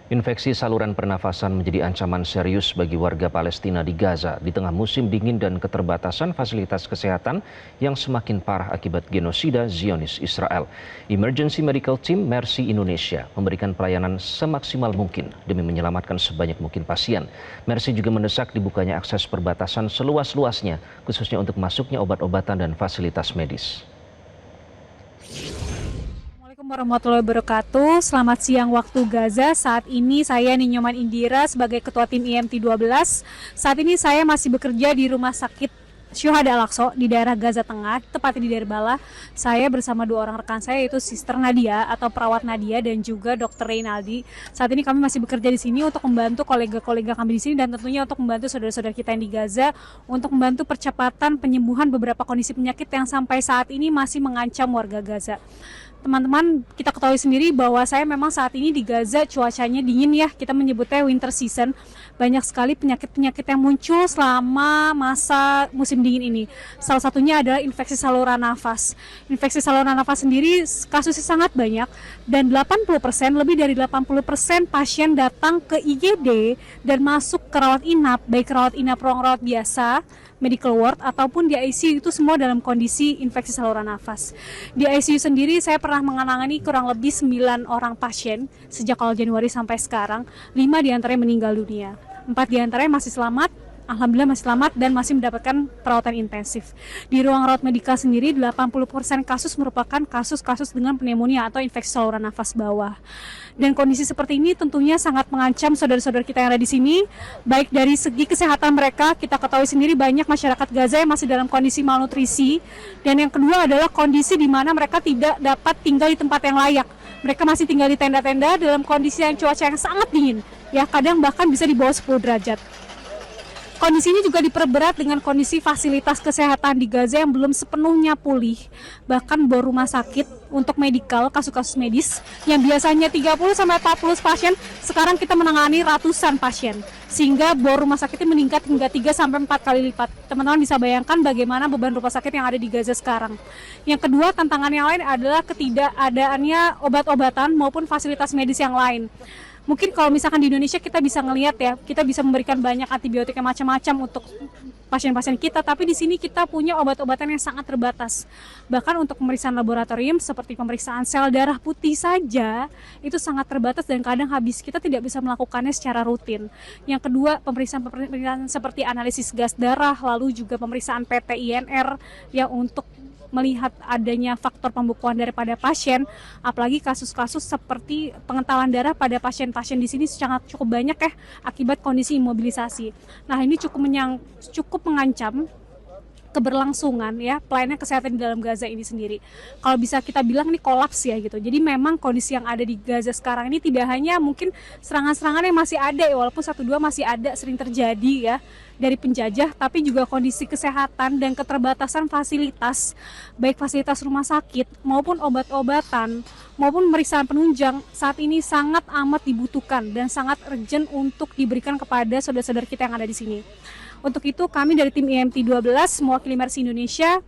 Infeksi saluran pernafasan menjadi ancaman serius bagi warga Palestina di Gaza di tengah musim dingin dan keterbatasan fasilitas kesehatan yang semakin parah akibat genosida Zionis Israel. Emergency Medical Team Mercy Indonesia memberikan pelayanan semaksimal mungkin demi menyelamatkan sebanyak mungkin pasien. Mercy juga mendesak dibukanya akses perbatasan seluas-luasnya, khususnya untuk masuknya obat-obatan dan fasilitas medis. Assalamualaikum warahmatullahi wabarakatuh. Selamat siang waktu Gaza. Saat ini saya Ninyoman Indira sebagai Ketua Tim IMT 12. Saat ini saya masih bekerja di Rumah Sakit Syuhada Al-Aqsa di daerah Gaza Tengah, tepatnya di Derbala. Saya bersama dua orang rekan saya, yaitu Sister Nadia atau perawat Nadia dan juga Dr. Reynaldi. Saat ini kami masih bekerja di sini untuk membantu kolega-kolega kami di sini dan tentunya untuk membantu saudara-saudara kita yang di Gaza untuk membantu percepatan penyembuhan beberapa kondisi penyakit yang sampai saat ini masih mengancam warga Gaza. Teman-teman, kita ketahui sendiri bahwa saya memang saat ini di Gaza cuacanya dingin ya, kita menyebutnya winter season. Banyak sekali penyakit-penyakit yang muncul selama masa musim dingin ini. Salah satunya adalah infeksi saluran nafas. Infeksi saluran nafas sendiri kasusnya sangat banyak dan 80%, lebih dari 80% pasien datang ke IGD dan masuk ke rawat inap, baik rawat inap ruang rawat biasa, medical ward ataupun di ICU, itu semua dalam kondisi infeksi saluran nafas. Di ICU sendiri saya pernah menangani kurang lebih 9 orang pasien sejak awal Januari sampai sekarang. 5 diantaranya meninggal dunia, 4 diantaranya masih selamat. Alhamdulillah masih selamat dan masih mendapatkan perawatan intensif. Di ruang rawat medikal sendiri 80% kasus merupakan kasus-kasus dengan pneumonia atau infeksi saluran nafas bawah. Dan kondisi seperti ini tentunya sangat mengancam saudara-saudara kita yang ada di sini, baik dari segi kesehatan mereka. Kita ketahui sendiri banyak masyarakat Gaza yang masih dalam kondisi malnutrisi, dan yang kedua adalah kondisi di mana mereka tidak dapat tinggal di tempat yang layak. Mereka masih tinggal di tenda-tenda dalam kondisi yang cuaca yang sangat dingin, ya kadang bahkan bisa di bawah 10 derajat. Kondisi ini juga diperberat dengan kondisi fasilitas kesehatan di Gaza yang belum sepenuhnya pulih. Bahkan bor rumah sakit untuk medikal, kasus-kasus medis yang biasanya 30-40 pasien, sekarang kita menangani ratusan pasien. Sehingga bor rumah sakitnya meningkat hingga 3-4 kali lipat. Teman-teman bisa bayangkan bagaimana beban rumah sakit yang ada di Gaza sekarang. Yang kedua, tantangan yang lain adalah ketidakadaannya obat-obatan maupun fasilitas medis yang lain. Mungkin kalau misalkan di Indonesia kita bisa ngelihat ya, kita bisa memberikan banyak antibiotik yang macam-macam untuk pasien-pasien kita, tapi di sini kita punya obat-obatan yang sangat terbatas. Bahkan untuk pemeriksaan laboratorium seperti pemeriksaan sel darah putih saja itu sangat terbatas dan kadang habis. Kita tidak bisa melakukannya secara rutin. Yang kedua, pemeriksaan seperti analisis gas darah, lalu juga pemeriksaan PT-INR yang untuk melihat adanya faktor pembekuan daripada pasien, apalagi kasus-kasus seperti pengentalan darah pada pasien-pasien di sini sangat cukup banyak ya akibat kondisi imobilisasi. Nah, ini cukup mengancam keberlangsungan ya pelayanan kesehatan di dalam Gaza ini sendiri. Kalau bisa kita bilang ini kolaps ya gitu. Jadi memang kondisi yang ada di Gaza sekarang ini tidak hanya mungkin serangan-serangan yang masih ada ya, walaupun 1-2 masih ada sering terjadi ya dari penjajah, tapi juga kondisi kesehatan dan keterbatasan fasilitas, baik fasilitas rumah sakit maupun obat-obatan maupun pemeriksaan penunjang saat ini sangat amat dibutuhkan dan sangat urgent untuk diberikan kepada saudara-saudara kita yang ada di sini. Untuk itu kami dari tim IMT 12 mewakili Mercy Indonesia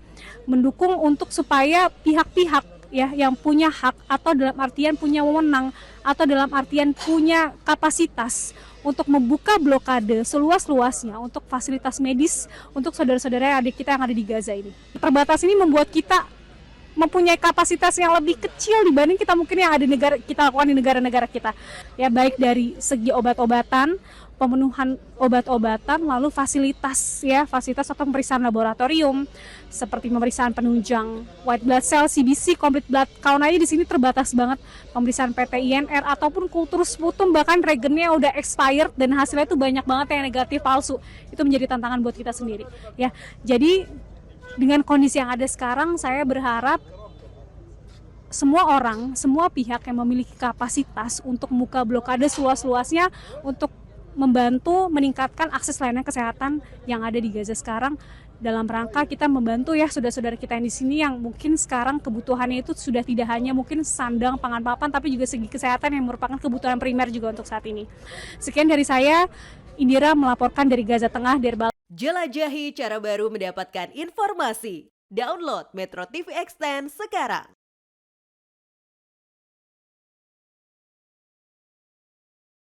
mendukung untuk supaya pihak-pihak ya yang punya hak atau dalam artian punya wewenang atau dalam artian punya kapasitas untuk membuka blokade seluas-luasnya untuk fasilitas medis untuk saudara-saudara adik kita yang ada di Gaza ini. Terbatas ini membuat kita mempunyai kapasitas yang lebih kecil dibanding kita mungkin yang ada kita lakukan di negara-negara kita. Ya, baik dari segi obat-obatan, pemenuhan obat-obatan, lalu fasilitas atau pemeriksaan laboratorium seperti pemeriksaan penunjang white blood cell, CBC, complete blood count aja di sini terbatas banget. Pemeriksaan PT-INR ataupun kultur sputum bahkan regennya udah expired dan hasilnya itu banyak banget yang negatif palsu. Itu menjadi tantangan buat kita sendiri ya. Jadi dengan kondisi yang ada sekarang, saya berharap semua orang, semua pihak yang memiliki kapasitas untuk membuka blokade seluas-luasnya untuk membantu meningkatkan akses layanan kesehatan yang ada di Gaza sekarang, dalam rangka kita membantu ya saudara-saudara kita yang di sini yang mungkin sekarang kebutuhannya itu sudah tidak hanya mungkin sandang, pangan, papan, tapi juga segi kesehatan yang merupakan kebutuhan primer juga untuk saat ini. Sekian dari saya, Indira melaporkan dari Gaza Tengah, Derbala. Jelajahi cara baru mendapatkan informasi. Download Metro TV Extend sekarang.